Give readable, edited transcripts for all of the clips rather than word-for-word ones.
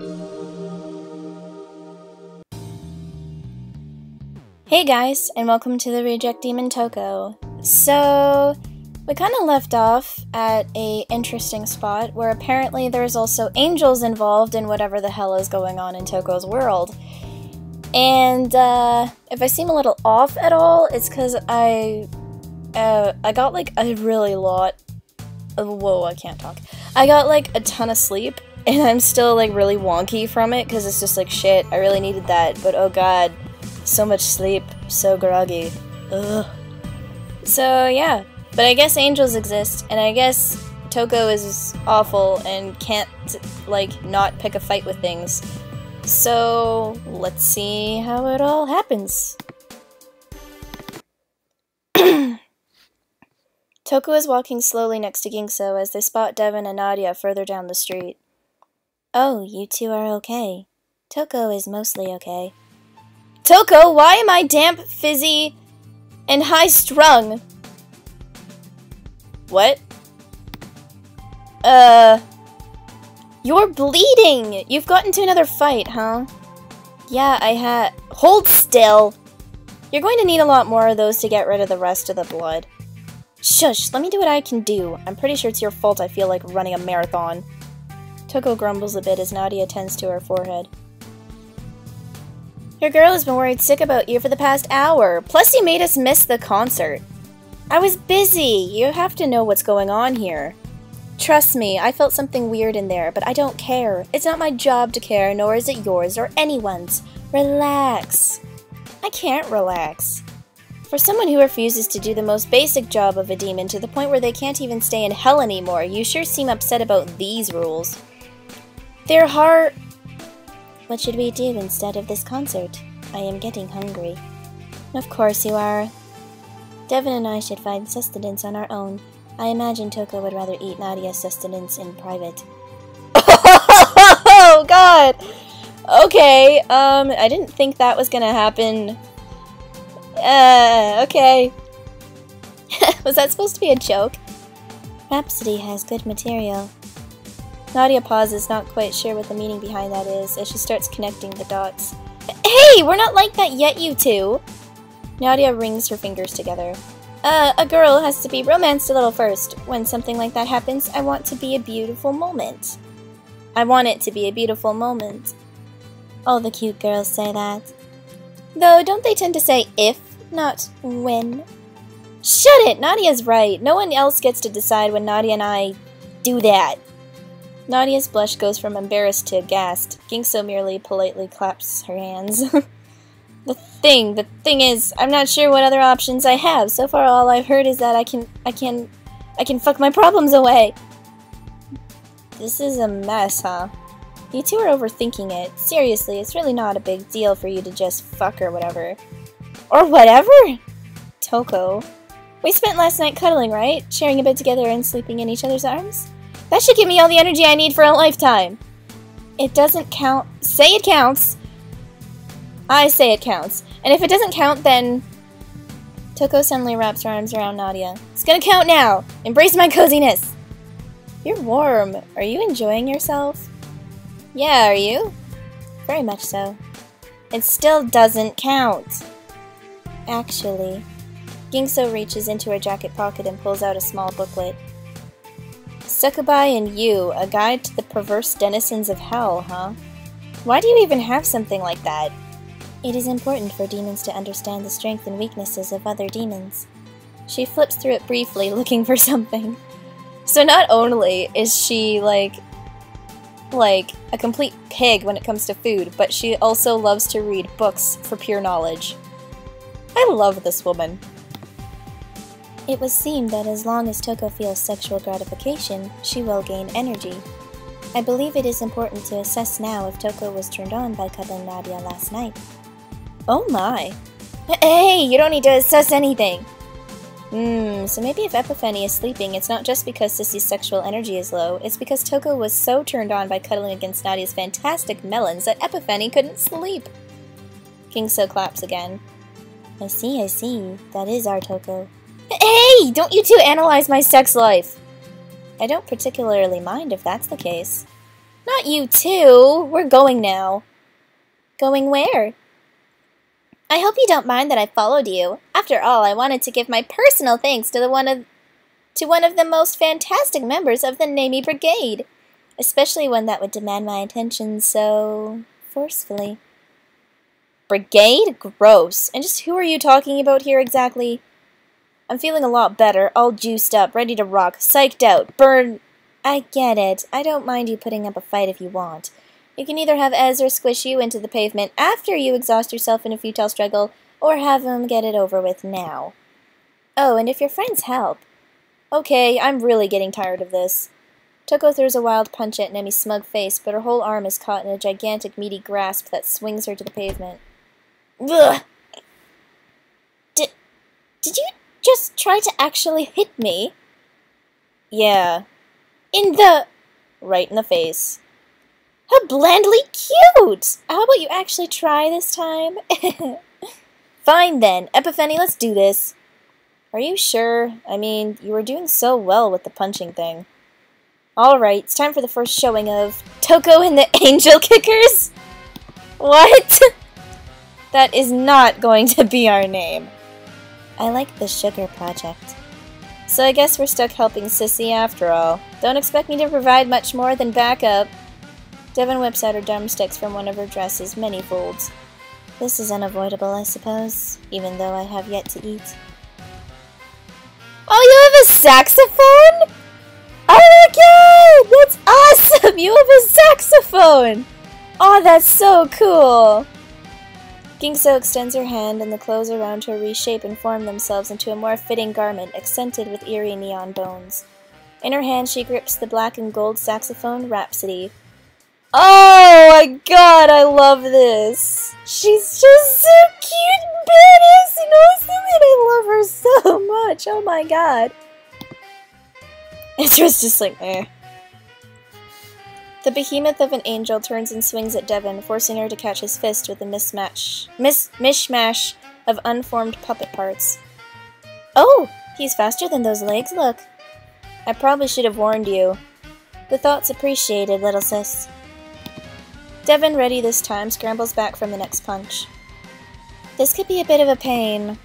Hey guys, and welcome to the Reject Demon Toko. So, we kind of left off at a interesting spot where apparently there's also angels involved in whatever the hell is going on in Toko's world. And if I seem a little off at all, it's because I got like a really lot of, whoa, I can't talk. I got like a ton of sleep, and I'm still like really wonky from it because it's just like shit, I really needed that, but oh god. So much sleep, so groggy. Ugh. So yeah, but I guess angels exist, and I guess Toko is awful and can't, like, not pick a fight with things. So let's see how it all happens. Toko is walking slowly next to Gingso as they spot Devin and Nadia further down the street. Oh, you two are okay. Toko is mostly okay. Toko, why am I damp, fizzy, and high-strung? What? You're bleeding! You've got into another fight, huh? Yeah, I had— Hold still! You're going to need a lot more of those to get rid of the rest of the blood. Shush, let me do what I can do. I'm pretty sure it's your fault I feel like running a marathon. Toko grumbles a bit as Nadia tends to her forehead. Your girl has been worried sick about you for the past hour. Plus you made us miss the concert. I was busy. You have to know what's going on here. Trust me, I felt something weird in there, but I don't care. It's not my job to care, nor is it yours or anyone's. Relax. I can't relax. For someone who refuses to do the most basic job of a demon to the point where they can't even stay in hell anymore, you sure seem upset about these rules. They're hard. What should we do instead of this concert? I am getting hungry. Of course you are. Devin and I should find sustenance on our own. I imagine Toko would rather eat Nadia's sustenance in private. Oh god! Okay, I didn't think that was gonna happen. Okay. Was that supposed to be a joke? Rhapsody has good material. Nadia pauses, not quite sure what the meaning behind that is, as she starts connecting the dots. Hey! We're not like that yet, you two! Nadia wrings her fingers together. A girl has to be romanced a little first. When something like that happens, I want to be a beautiful moment. I want it to be a beautiful moment. All the cute girls say that. Though, don't they tend to say if, not when? Shut it! Nadia's right. No one else gets to decide when Nadia and I do that. Nadia's blush goes from embarrassed to aghast. Gingso merely politely claps her hands. The thing is, I'm not sure what other options I have. So far all I've heard is that I can fuck my problems away. This is a mess, huh? You two are overthinking it. Seriously, it's really not a big deal for you to just fuck or whatever. Or whatever? Toko. We spent last night cuddling, right? Sharing a bed together and sleeping in each other's arms? That should give me all the energy I need for a lifetime. It doesn't count. Say it counts. I say it counts. And if it doesn't count, then... Toko suddenly wraps her arms around Nadia. It's gonna count now. Embrace my coziness. You're warm. Are you enjoying yourself? Yeah, are you? Very much so. It still doesn't count. Actually. Gingso reaches into her jacket pocket and pulls out a small booklet. Succubi and You, a guide to the perverse denizens of hell, huh? Why do you even have something like that? It is important for demons to understand the strength and weaknesses of other demons. She flips through it briefly, looking for something. So not only is she, like a complete pig when it comes to food, but she also loves to read books for pure knowledge. I love this woman. It would seem that as long as Toko feels sexual gratification, she will gain energy. I believe it is important to assess now if Toko was turned on by cuddling Nadia last night. Oh my. Hey, you don't need to assess anything! So maybe if Epiphany is sleeping, it's not just because Sissy's sexual energy is low, it's because Toko was so turned on by cuddling against Nadia's fantastic melons that Epiphany couldn't sleep. Gingso claps again. I see. That is our Toko. Hey! Don't you two analyze my sex life! I don't particularly mind if that's the case. Not you too! We're going now. Going where? I hope you don't mind that I followed you. After all, I wanted to give my personal thanks to one of the most fantastic members of the Nami Brigade, especially one that would demand my attention so forcefully. Brigade? Gross. And just who are you talking about here exactly? I'm feeling a lot better, all juiced up, ready to rock, psyched out, burn... I get it. I don't mind you putting up a fight if you want. You can either have Ezra squish you into the pavement after you exhaust yourself in a futile struggle, or have him get it over with now. Oh, and if your friends help. Okay, I'm really getting tired of this. Toko throws a wild punch at Nemi's smug face, but her whole arm is caught in a gigantic, meaty grasp that swings her to the pavement. Ugh! Did you just try to actually hit me? Yeah. Right in the face. How blandly cute! How about you actually try this time? Fine then. Epiphany, let's do this. Are you sure? I mean, you were doing so well with the punching thing. Alright, it's time for the first showing of Toko and the Angel Kickers? What? That is not going to be our name. I like the Sugar Project. So I guess we're stuck helping Sissy after all. Don't expect me to provide much more than backup. Devon whips out her drumsticks from one of her dress's many folds. This is unavoidable, I suppose, even though I have yet to eat. Oh, you have a saxophone? Oh my god! That's awesome! You have a saxophone! Oh, that's so cool! Gingso extends her hand, and the clothes around her reshape and form themselves into a more fitting garment, accented with eerie neon bones. In her hand, she grips the black and gold saxophone Rhapsody. Oh my god, I love this! She's just so cute and badass and awesome, and I love her so much! Oh my god. Ezra's just like, eh. The behemoth of an angel turns and swings at Devon, forcing her to catch his fist with a mishmash of unformed puppet parts. Oh! He's faster than those legs, look. I probably should have warned you. The thought's appreciated, little sis. Devon, ready this time, scrambles back from the next punch. This could be a bit of a pain.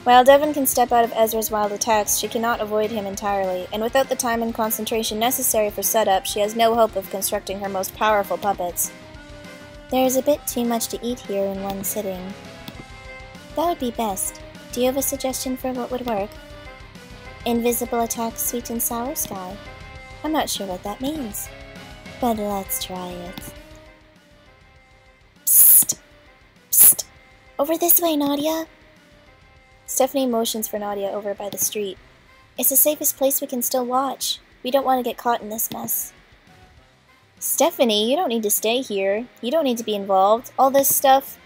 While Devon can step out of Ezra's wild attacks, she cannot avoid him entirely, and without the time and concentration necessary for setup, she has no hope of constructing her most powerful puppets. There is a bit too much to eat here in one sitting. That would be best. Do you have a suggestion for what would work? Invisible attack, sweet and sour sky. I'm not sure what that means, but let's try it. Psst! Psst! Over this way, Nadia! Stephanie motions for Nadia over by the street. It's the safest place we can still watch. We don't want to get caught in this mess. Stephanie, you don't need to stay here. You don't need to be involved. All this stuff...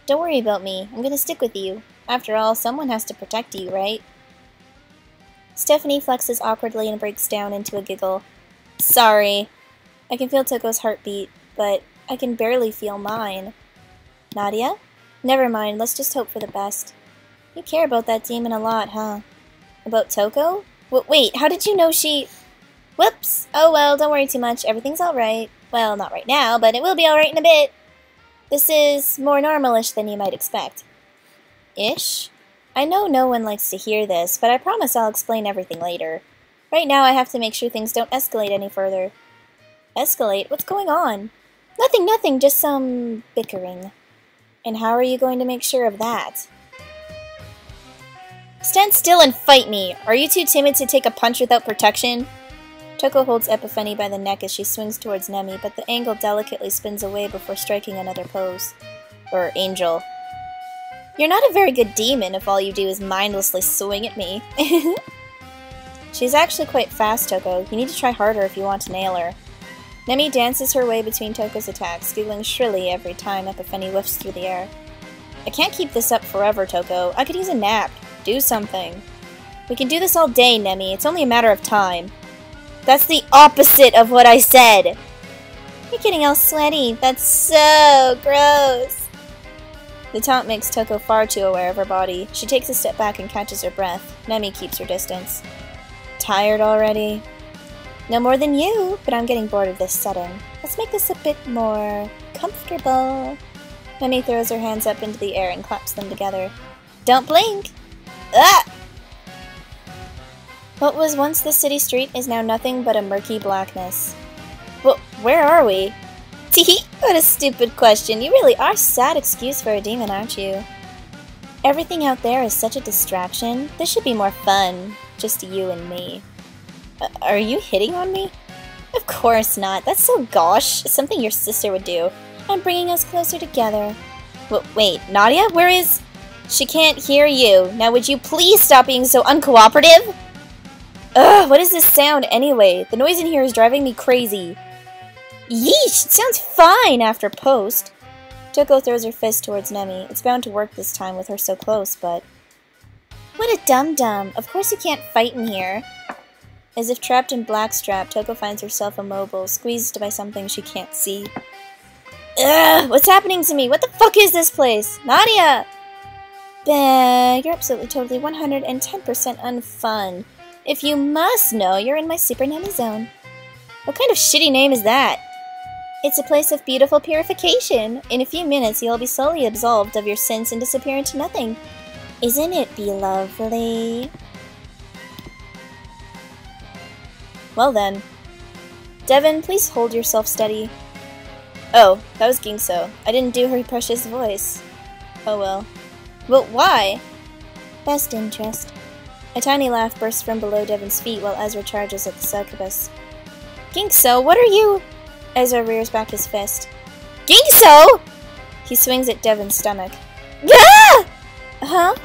Don't worry about me. I'm gonna stick with you. After all, someone has to protect you, right? Stephanie flexes awkwardly and breaks down into a giggle. Sorry. I can feel Toko's heartbeat, but I can barely feel mine. Nadia? Never mind, let's just hope for the best. You care about that demon a lot, huh? About Toko? Wait, how did you know she... Whoops! Oh well, don't worry too much. Everything's alright. Well, not right now, but it will be alright in a bit. This is more normal-ish than you might expect. Ish? I know no one likes to hear this, but I promise I'll explain everything later. Right now I have to make sure things don't escalate any further. Escalate? What's going on? Nothing, just some bickering. And how are you going to make sure of that? Stand still and fight me! Are you too timid to take a punch without protection? Toko holds Epiphany by the neck as she swings towards Nemi, but the angle delicately spins away before striking another pose. Or angel. You're not a very good demon if all you do is mindlessly swing at me. She's actually quite fast, Toko. You need to try harder if you want to nail her. Nemi dances her way between Toko's attacks, giggling shrilly every time Epiphany whiffs through the air. I can't keep this up forever, Toko. I could use a nap. Do something. We can do this all day, Nemi. It's only a matter of time. That's the opposite of what I said! You're getting all sweaty. That's so gross. The taunt makes Toko far too aware of her body. She takes a step back and catches her breath. Nemi keeps her distance. Tired already? No more than you, but I'm getting bored of this setting. Let's make this a bit more comfortable. Nemi throws her hands up into the air and claps them together. Don't blink! Ah! What was once the city street is now nothing but a murky blackness. Well, where are we? Teehee! What a stupid question. You really are a sad excuse for a demon, aren't you? Everything out there is such a distraction. This should be more fun. Just you and me. Are you hitting on me? Of course not. That's so gauche. It's something your sister would do. I'm bringing us closer together. Wait, Nadia? Where is... She can't hear you. Now would you please stop being so uncooperative? Ugh, what is this sound anyway? The noise in here is driving me crazy. Yeesh, it sounds fine after post. Toko throws her fist towards Nemi. It's bound to work this time with her so close, but... What a dum-dum. Of course you can't fight in here. As if trapped in blackstrap, Toko finds herself immobile, squeezed by something she can't see. Ugh, what's happening to me? What the fuck is this place? Nadia! Bah, you're absolutely totally 110% unfun. If you must know, you're in my Super Nemi zone. What kind of shitty name is that? It's a place of beautiful purification. In a few minutes, you'll be slowly absolved of your sins and disappear into nothing. Isn't it be lovely? Well then. Devin, please hold yourself steady. Oh, that was Gingso. I didn't do her precious voice. Oh well. But why? Best interest. A tiny laugh bursts from below Devin's feet while Ezra charges at the succubus. Gingso, what are you? Ezra rears back his fist. Gingso! He swings at Devin's stomach. Gah! Huh?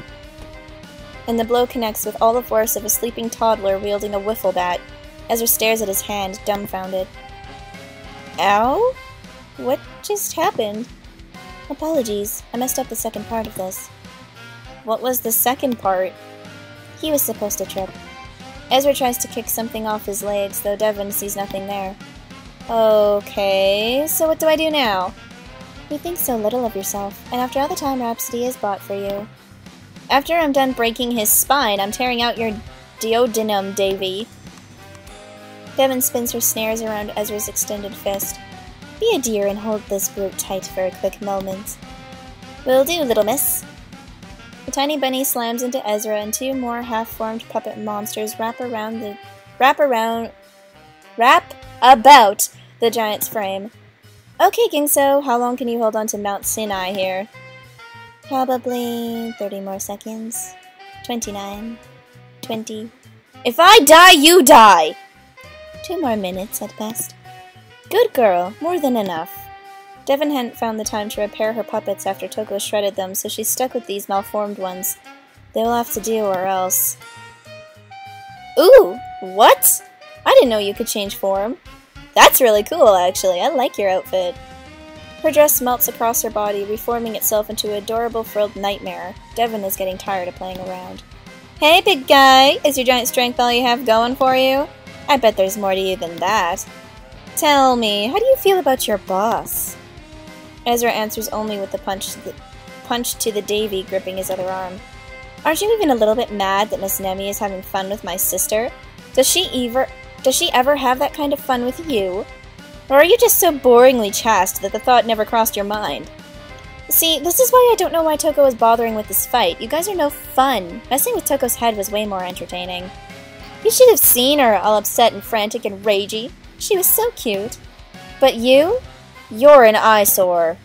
And the blow connects with all the force of a sleeping toddler wielding a wiffle bat. Ezra stares at his hand, dumbfounded. Ow? What just happened? Apologies, I messed up the second part of this. What was the second part? He was supposed to trip. Ezra tries to kick something off his legs, though Devin sees nothing there. Okay, so what do I do now? You think so little of yourself, and after all the time Rhapsody has bought for you. After I'm done breaking his spine, I'm tearing out your duodenum, Davy. Devin spins her snares around Ezra's extended fist. Be a dear and hold this brute tight for a quick moment. Will do, little miss. The tiny bunny slams into Ezra, and two more half-formed puppet monsters wrap about the giant's frame. Okay, Gingso, how long can you hold on to Mount Sinai here? Probably 30 more seconds. 29. 20. If I die, you die! 2 more minutes at best. Good girl, more than enough. Devin hadn't found the time to repair her puppets after Toko shredded them, so she's stuck with these malformed ones. They will have to do, or else. Ooh, what? I didn't know you could change form. That's really cool, actually. I like your outfit. Her dress melts across her body, reforming itself into an adorable frilled nightmare. Devin is getting tired of playing around. Hey, big guy! Is your giant strength all you have going for you? I bet there's more to you than that. Tell me, how do you feel about your boss? Ezra answers only with a punch to the Davy gripping his other arm. Aren't you even a little bit mad that Miss Nemi is having fun with my sister? Does she ever have that kind of fun with you? Or are you just so boringly chaste that the thought never crossed your mind? See, this is why I don't know why Toko is bothering with this fight. You guys are no fun. Messing with Toko's head was way more entertaining. You should have seen her all upset and frantic and ragey. She was so cute. But you? You're an eyesore.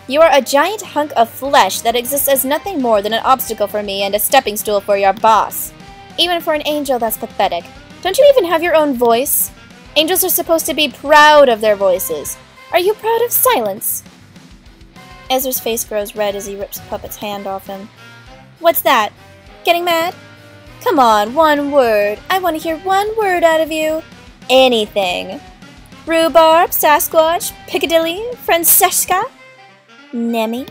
You are a giant hunk of flesh that exists as nothing more than an obstacle for me and a stepping stool for your boss. Even for an angel, that's pathetic. Don't you even have your own voice? Angels are supposed to be proud of their voices. Are you proud of silence? Ezra's face grows red as he rips Puppet's hand off him. What's that? Getting mad? Come on, one word. I want to hear one word out of you. Anything. Rhubarb, Sasquatch, Piccadilly, Francesca? Nemi?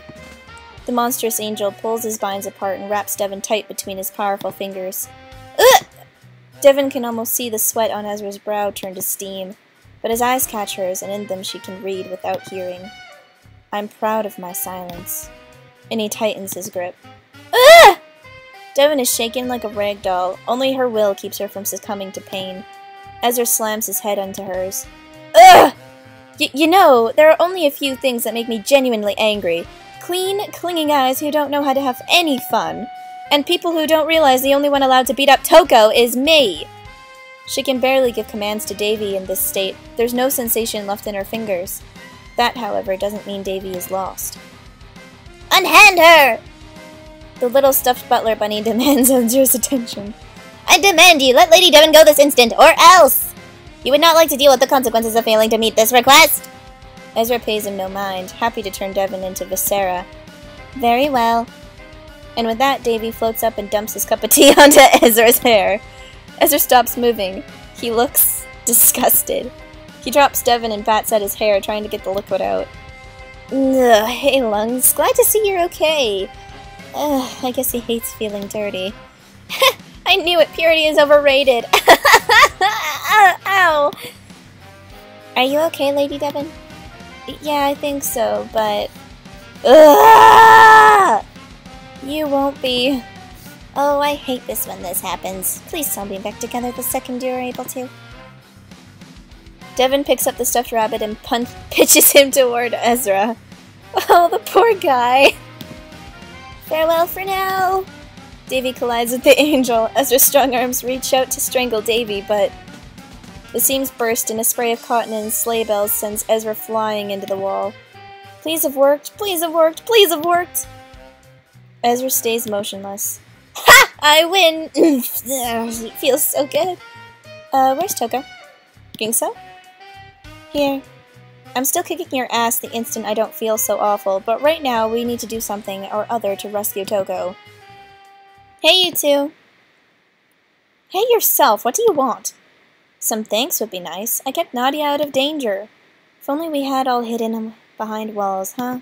The monstrous angel pulls his vines apart and wraps Devin tight between his powerful fingers. Ugh! Devin can almost see the sweat on Ezra's brow turn to steam, but his eyes catch hers, and in them she can read without hearing. I'm proud of my silence. And he tightens his grip. Ugh! Devin is shaken like a rag doll. Only her will keeps her from succumbing to pain. Ezra slams his head onto hers. Ugh! You know, there are only a few things that make me genuinely angry. Clean, clinging guys who don't know how to have any fun. And people who don't realize the only one allowed to beat up Toko is me! She can barely give commands to Davy in this state. There's no sensation left in her fingers. That, however, doesn't mean Davy is lost. Unhand her! The little stuffed butler bunny demands Ezra's attention. I demand you let Lady Devon go this instant, or else! You would not like to deal with the consequences of failing to meet this request? Ezra pays him no mind, happy to turn Devon into Viscera. Very well. And with that, Davy floats up and dumps his cup of tea onto Ezra's hair. Ezra stops moving. He looks disgusted. He drops Devon and bats at his hair, trying to get the liquid out. Ugh, hey, Lungs. Glad to see you're okay. I guess he hates feeling dirty. I knew it. Purity is overrated. Ow. Are you okay, Lady Devon? Yeah, I think so, but... Ugh! You won't be. Oh, I hate this when this happens. Please tell me back together the second you're able to. Devon picks up the stuffed rabbit and pitches him toward Ezra. Oh, the poor guy. Farewell for now. Davy collides with the angel. Ezra's strong arms reach out to strangle Davy, but the seams burst and a spray of cotton and sleigh bells sends Ezra flying into the wall. Please have worked, please have worked, please have worked! Ezra stays motionless. Ha! I win! It feels so good. Where's Toko? Think so? Here. I'm still kicking your ass the instant I don't feel so awful, but right now we need to do something or other to rescue Toko. Hey, you two. Hey, yourself, what do you want? Some thanks would be nice. I kept Nadia out of danger. If only we had all hidden behind walls, huh?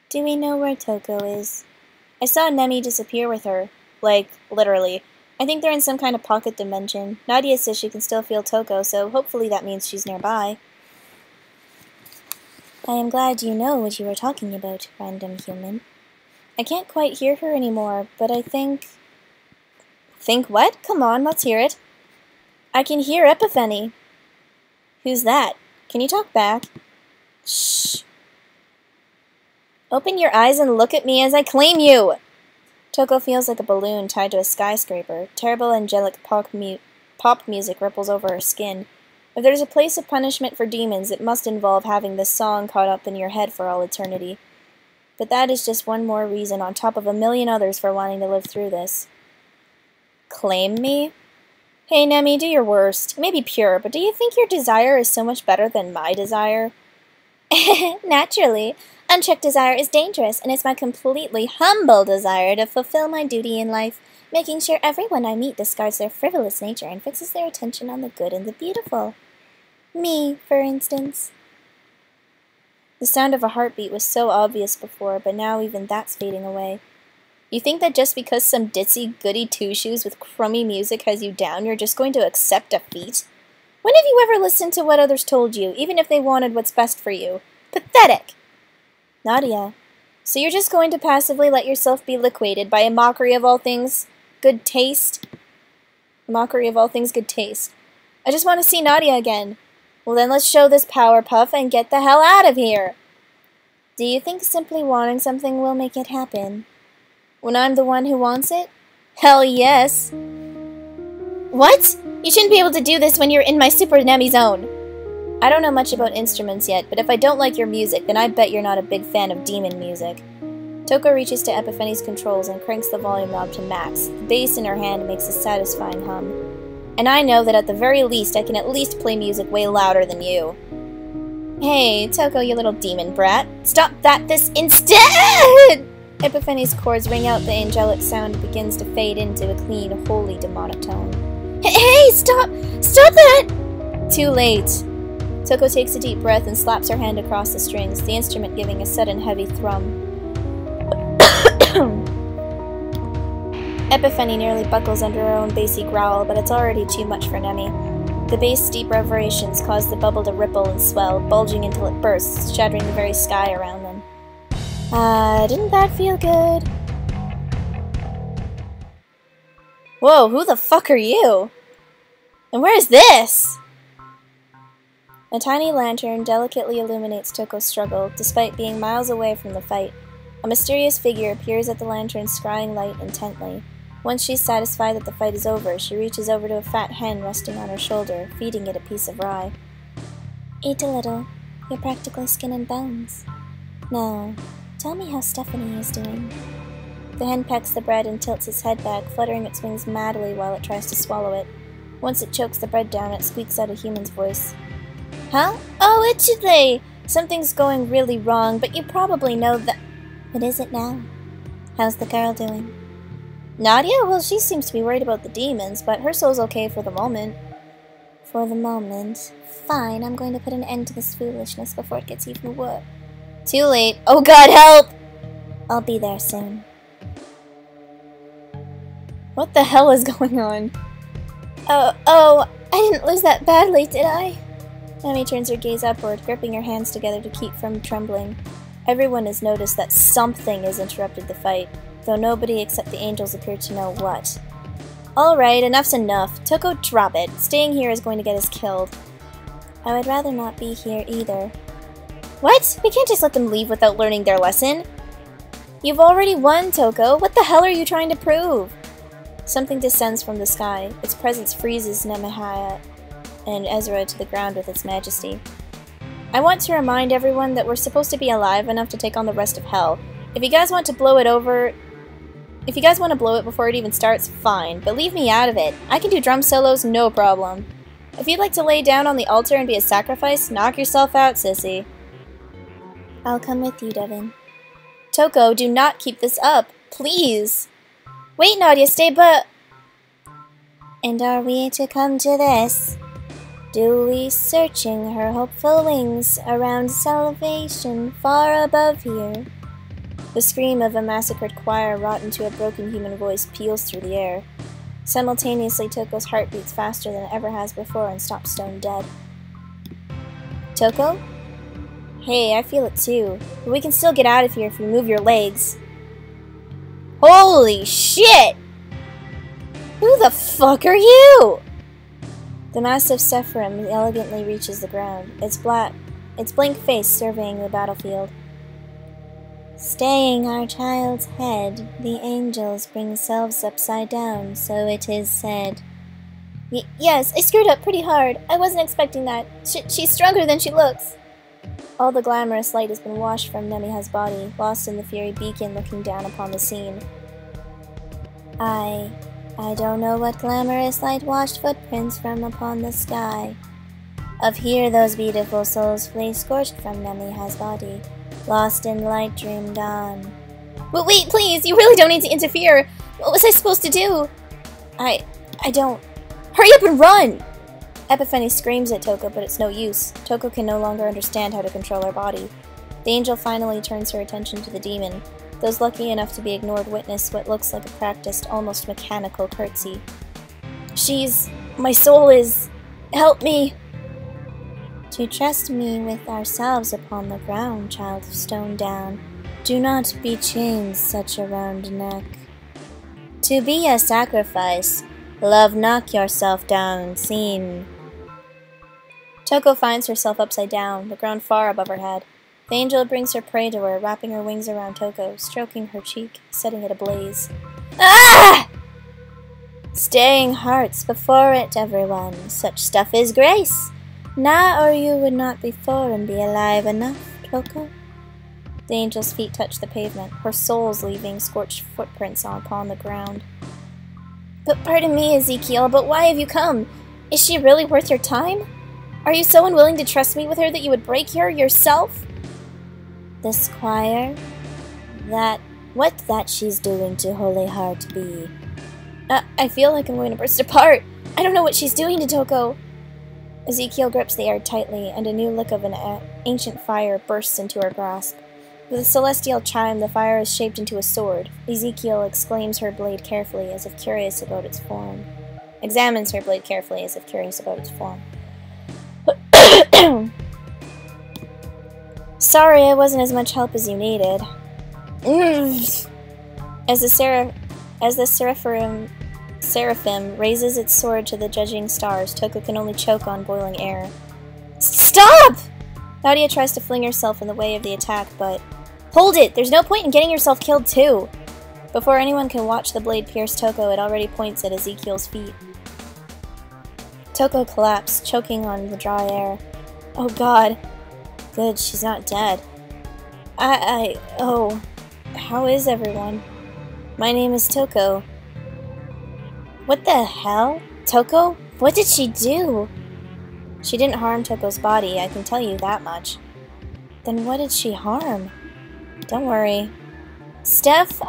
Do we know where Toko is? I saw Nemi disappear with her. Like, literally. I think they're in some kind of pocket dimension. Nadia says she can still feel Toko, so hopefully that means she's nearby. I am glad you know what you were talking about, random human. I can't quite hear her anymore, but I think... Think what? Come on, let's hear it. I can hear Epiphany. Who's that? Can you talk back? Shh. Open your eyes and look at me as I claim you! Toko feels like a balloon tied to a skyscraper. Terrible angelic pop music ripples over her skin. If there's a place of punishment for demons, it must involve having this song caught up in your head for all eternity. But that is just one more reason on top of a million others for wanting to live through this. Claim me? Hey, Nemi, do your worst. It may be pure, but do you think your desire is so much better than my desire? Naturally. Unchecked desire is dangerous, and it's my completely humble desire to fulfill my duty in life, making sure everyone I meet discards their frivolous nature and fixes their attention on the good and the beautiful. Me, for instance. The sound of a heartbeat was so obvious before, but now even that's fading away. You think that just because some ditzy goody two-shoes with crummy music has you down, you're just going to accept defeat? When have you ever listened to what others told you, even if they wanted what's best for you? Pathetic! Nadia, so you're just going to passively let yourself be liquidated by a mockery of all things good taste? Mockery of all things good taste. I just want to see Nadia again. Well then let's show this Powerpuff and get the hell out of here! Do you think simply wanting something will make it happen? When I'm the one who wants it? Hell yes! What? You shouldn't be able to do this when you're in my Super Nemi zone! I don't know much about instruments yet, but if I don't like your music, then I bet you're not a big fan of demon music. Toko reaches to Epiphany's controls and cranks the volume knob to max. The bass in her hand makes a satisfying hum. And I know that at the very least I can at least play music way louder than you. Hey, Toko, you little demon brat. Stop that this instant! Epiphany's chords ring out, the angelic sound begins to fade into a clean, holy demonic tone. Hey, stop! Stop that! Too late. Toko takes a deep breath and slaps her hand across the strings, the instrument giving a sudden heavy thrum. Epiphany nearly buckles under her own bassy growl, but it's already too much for Nemi. The bass' deep reverberations cause the bubble to ripple and swell, bulging until it bursts, shattering the very sky around them. Didn't that feel good? Whoa, who the fuck are you? And where's this? A tiny lantern delicately illuminates Toko's struggle, despite being miles away from the fight. A mysterious figure appears at the lantern, scrying light intently. Once she's satisfied that the fight is over, she reaches over to a fat hen resting on her shoulder, feeding it a piece of rye. Eat a little. You're practically skin and bones. Now, tell me how Stephanie is doing. The hen pecks the bread and tilts its head back, fluttering its wings madly while it tries to swallow it. Once it chokes the bread down, it squeaks out a human's voice. Huh? Oh, it should they! Something's going really wrong, but you probably know that... What is it now? How's the girl doing? Nadia? Well, she seems to be worried about the demons, but her soul's okay for the moment. For the moment. Fine, I'm going to put an end to this foolishness before it gets even worse. Too late. Oh god, help! I'll be there soon. What the hell is going on? Oh, I didn't lose that badly, did I? Nami turns her gaze upward, gripping her hands together to keep from trembling. Everyone has noticed that something has interrupted the fight, though nobody except the angels appear to know what. Alright, enough's enough. Toko, drop it. Staying here is going to get us killed. I would rather not be here either. What? We can't just let them leave without learning their lesson. You've already won, Toko. What the hell are you trying to prove? Something descends from the sky. Its presence freezes Nehemiah and Ezra to the ground with its majesty. I want to remind everyone that we're supposed to be alive enough to take on the rest of hell. If you guys want to blow it over... If you guys want to blow it before it even starts, fine, but leave me out of it. I can do drum solos, no problem. If you'd like to lay down on the altar and be a sacrifice, knock yourself out, sissy. I'll come with you, Devin. Toko, do not keep this up, please. Wait, Nadia, stay but... And are we to come to this? Do we searching her hopeful wings around salvation far above here? The scream of a massacred choir wrought into a broken human voice peals through the air. Simultaneously, Toko's heart beats faster than it ever has before and stops stone dead. Toko? Hey, I feel it too, but we can still get out of here if you move your legs. Holy shit! Who the fuck are you? The massive Sephirim elegantly reaches the ground, its blank face surveying the battlefield. Staying our child's head, the angels bring selves upside down, so it is said. Yes, I screwed up pretty hard. I wasn't expecting that. She's stronger than she looks. All the glamorous light has been washed from Nemiha's body, lost in the Fury beacon looking down upon the scene. I don't know what glamorous light washed footprints from upon the sky. Of here those beautiful souls flee scorched from Nemiha's body, lost in light dreamed on. Well, wait, please, you really don't need to interfere. What was I supposed to do? I don't... Hurry up and run! Epiphany screams at Toko, but it's no use. Toko can no longer understand how to control her body. The angel finally turns her attention to the demon. Those lucky enough to be ignored witness what looks like a practiced, almost mechanical curtsy. My soul is... Help me! To trust me with ourselves upon the ground, child of stone down. Do not be chained such a round neck. To be a sacrifice, love knock yourself down seen. Toko finds herself upside down, the ground far above her head. The angel brings her prey to her, wrapping her wings around Toko, stroking her cheek, setting it ablaze. Ah! Staring hearts before it, everyone. Such stuff is grace. Nah, or you would not before and be alive enough, Toko. The angel's feet touch the pavement, her soles leaving scorched footprints upon the ground. But pardon me, Ezekiel, but why have you come? Is she really worth your time? Are you so unwilling to trust me with her that you would break her yourself? This choir? What that she's doing to Holy Heart be? I feel like I'm going to burst apart. I don't know what she's doing to Toko. Ezekiel grips the air tightly, and a new lick of an ancient fire bursts into her grasp. With a celestial chime, the fire is shaped into a sword. Ezekiel exclaims her blade carefully, as if curious about its form. Examines her blade carefully, as if curious about its form. Sorry, I wasn't as much help as you needed. As the seraphim Seraphim raises its sword to the judging stars. Toko can only choke on boiling air. Stop! Nadia tries to fling herself in the way of the attack, but... Hold it! There's no point in getting yourself killed too! Before anyone can watch the blade pierce Toko, it already points at Ezekiel's feet. Toko collapsed, choking on the dry air. Oh god. Good, she's not dead. Oh. How is everyone? My name is Toko. What the hell? Toko? What did she do? She didn't harm Toko's body, I can tell you that much. Then what did she harm? Don't worry. Steph,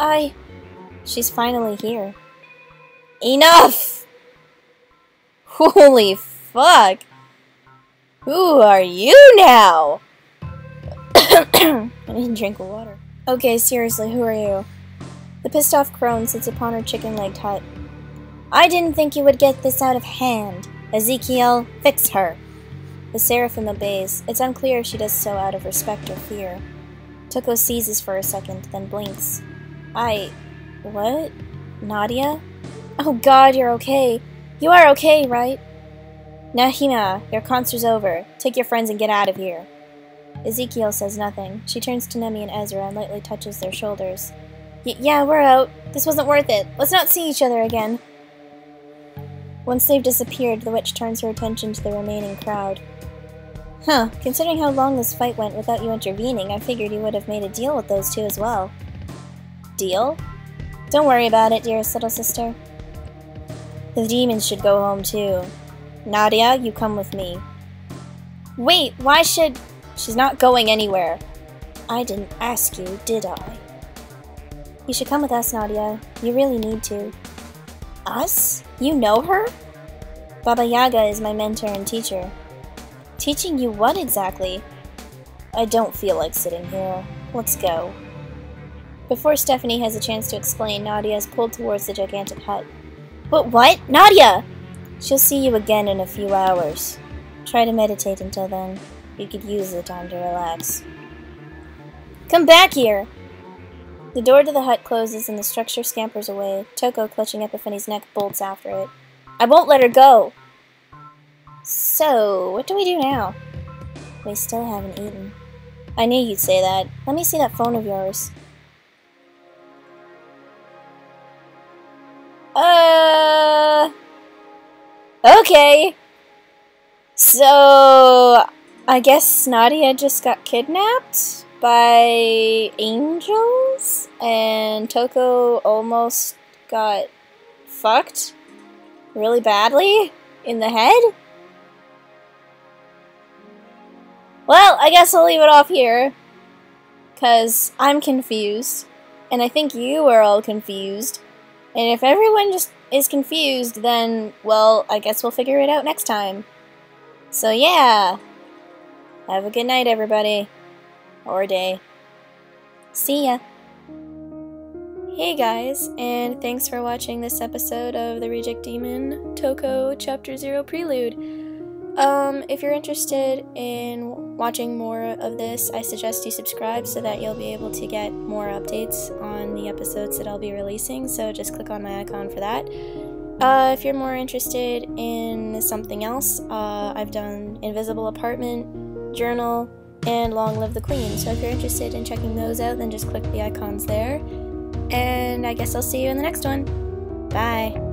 She's finally here. Enough! Holy fuck! Who are you now? I need to drink water. Okay, seriously, who are you? The pissed off crone sits upon her chicken-legged hut. I didn't think you would get this out of hand. Ezekiel, fix her. The Seraphim obeys. It's unclear if she does so out of respect or fear. Toko seizes for a second, then blinks. What? Nadia? Oh god, you're okay. You are okay, right? Nahima, your concert's over. Take your friends and get out of here. Ezekiel says nothing. She turns to Nemi and Ezra and lightly touches their shoulders. Yeah, we're out. This wasn't worth it. Let's not see each other again. Once they've disappeared, the witch turns her attention to the remaining crowd. Huh, considering how long this fight went without you intervening, I figured you would have made a deal with those two as well. Deal? Don't worry about it, dearest little sister. The demons should go home too. Nadia, you come with me. Wait, why should... She's not going anywhere. I didn't ask you, did I? You should come with us, Nadia. You really need to. Us? You know her? Baba Yaga is my mentor and teacher. Teaching you what exactly? I don't feel like sitting here. Let's go. Before Stephanie has a chance to explain, Nadia is pulled towards the gigantic hut. But what? Nadia! She'll see you again in a few hours. Try to meditate until then. You could use the time to relax. Come back here! The door to the hut closes and the structure scampers away. Toko, clutching Epiphanie's neck, bolts after it. I won't let her go! So, what do we do now? We still haven't eaten. I knew you'd say that. Let me see that phone of yours. Okay. So, I guess Nadia just got kidnapped by angels, and Toko almost got fucked really badly in the head? Well, I guess I'll leave it off here, because I'm confused, and I think you are all confused, and if everyone just is confused, then, well, I guess we'll figure it out next time. So yeah, have a good night, everybody. Or day. See ya. Hey guys, and thanks for watching this episode of The Reject Demon Toko Chapter 0 Prelude. If you're interested in watching more of this, I suggest you subscribe so that you'll be able to get more updates on the episodes that I'll be releasing, so just click on my icon for that. If you're more interested in something else, I've done Invisible Apartment, Journal, and Long Live the Queen, so if you're interested in checking those out, then just click the icons there. And I guess I'll see you in the next one. Bye!